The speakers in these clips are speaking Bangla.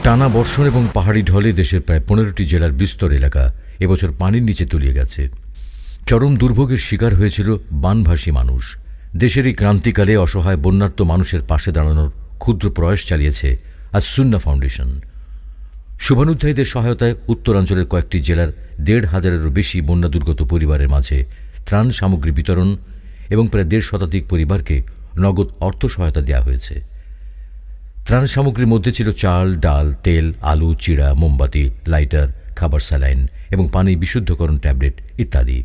টানা বর্ষণ এবং পাহাড়ি ঢলে দেশের প্রায় 15টি জেলার বিস্তর এলাকা এবছর পানির নিচে তলিয়ে গেছে। চরম দুর্ভোগের শিকার হয়েছিল বানভাসী মানুষ। দেশের এই ক্রান্তিকালে অসহায় বন্যার্ত মানুষের পাশে দাঁড়ানোর ক্ষুদ্র প্রয়াস চালিয়েছে আস-সুন্নাহ ফাউন্ডেশন। শুভানুধ্যায়ীদের সহায়তায় উত্তরাঞ্চলের কয়েকটি জেলার 1,500-এরও বেশি বন্যা দুর্গত পরিবারের মাঝে ত্রাণ সামগ্রী বিতরণ এবং প্রায় 1.5 শতাধিক পরিবারকে নগদ অর্থ সহায়তা দেওয়া হয়েছে। ত্রাণ সামগ্রীর মধ্যে ছিল চাল, ডাল, তেল, আলু, চিড়া, মোমবাতি, লাইটার, খাবার স্যালাইন এবং পানি বিশুদ্ধকরণ ট্যাবলেট ইত্যাদি।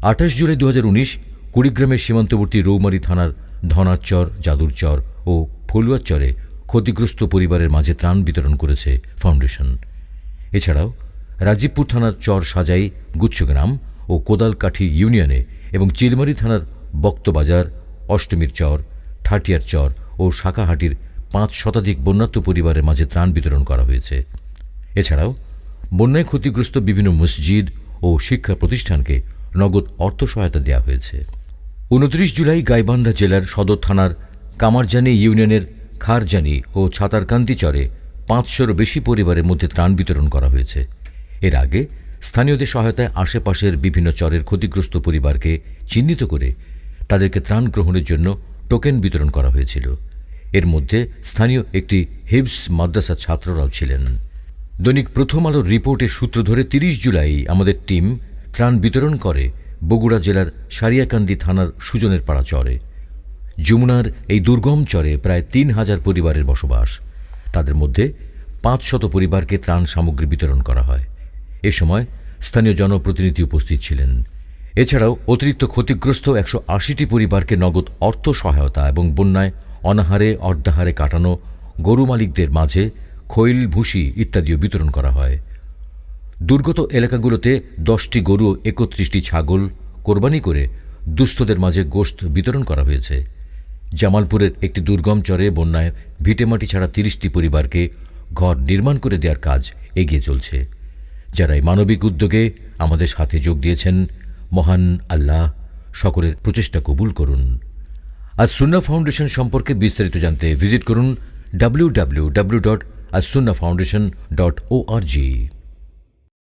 28 জুলাই 2019 কুড়িগ্রামের সীমান্তবর্তী রৌমারী থানার ধনারচর, যাদুরচর ও ফলুয়ারচরে ক্ষতিগ্রস্ত পরিবারের মাঝে ত্রাণ বিতরণ করেছে ফাউন্ডেশন। এছাড়াও রাজীবপুর থানার চর সাজাই, গুচ্ছগ্রাম ও কোদালকাঠি ইউনিয়নে এবং চিলমারী থানার বক্তবাজার, অষ্টমীর চর, ঠাটিয়ার চর ও শাকাহাটির 5 শতাধিক বন্যার্ত পরিবারের মাঝে ত্রাণ বিতরণ করা হয়েছে। এছাড়াও বন্যায় ক্ষতিগ্রস্ত বিভিন্ন মসজিদ ও শিক্ষা প্রতিষ্ঠানকে নগদ অর্থ সহায়তা দেওয়া হয়েছে। 29 জুলাই গাইবান্ধা জেলার সদর থানার কামারজানি ইউনিয়নের খারজানি ও ছাতারকান্দি চরে 500-এরও বেশি পরিবারের মধ্যে ত্রাণ বিতরণ করা হয়েছে। এর আগে স্থানীয়দের সহায়তায় আশেপাশের বিভিন্ন চরের ক্ষতিগ্রস্ত পরিবারকে চিহ্নিত করে তাদেরকে ত্রাণ গ্রহণের জন্য টোকেন বিতরণ করা হয়েছিল। এর মধ্যে স্থানীয় একটি হিফজ মাদ্রাসা ছাত্ররাও ছিলেন। দৈনিক প্রথম আলোর রিপোর্টের সূত্র ধরে 30 জুলাই আমাদের টিম ত্রাণ বিতরণ করে বগুড়া জেলার সারিয়াকান্দি থানার সুজনের পাড়া চরে। যমুনার এই দুর্গম চরে প্রায় 3,000 পরিবারের বসবাস। তাদের মধ্যে 500 পরিবারকে ত্রাণ সামগ্রী বিতরণ করা হয়। এ সময় স্থানীয় জনপ্রতিনিধি উপস্থিত ছিলেন। এছাড়াও অতিরিক্ত ক্ষতিগ্রস্ত 180টি পরিবারকে নগদ অর্থ সহায়তা এবং বন্যায় অনাহারে অর্ধাহারে কাটানো গরু মালিকদের মাঝে খৈল, ভুসি ইত্যাদিও বিতরণ করা হয়। দুর্গত এলাকাগুলোতে 10টি গরু ও 31টি ছাগল কোরবানি করে দুস্থদের মাঝে গোশত বিতরণ করা হয়েছে। জামালপুরের একটি দুর্গম চরে বন্যায় ভিটেমাটি ছাড়া 30টি পরিবারকে ঘর নির্মাণ করে দেওয়ার কাজ এগিয়ে চলছে। যারা এই মানবিক উদ্যোগে আমাদের সাথে যোগ দিয়েছেন, মহান আল্লাহ সকলের প্রচেষ্টা কবুল করুন। আস-সুন্নাহ ফাউন্ডেশন সম্পর্কে বিস্তারিত জানতে ভিজিট করুন www.assunnahfoundation.org।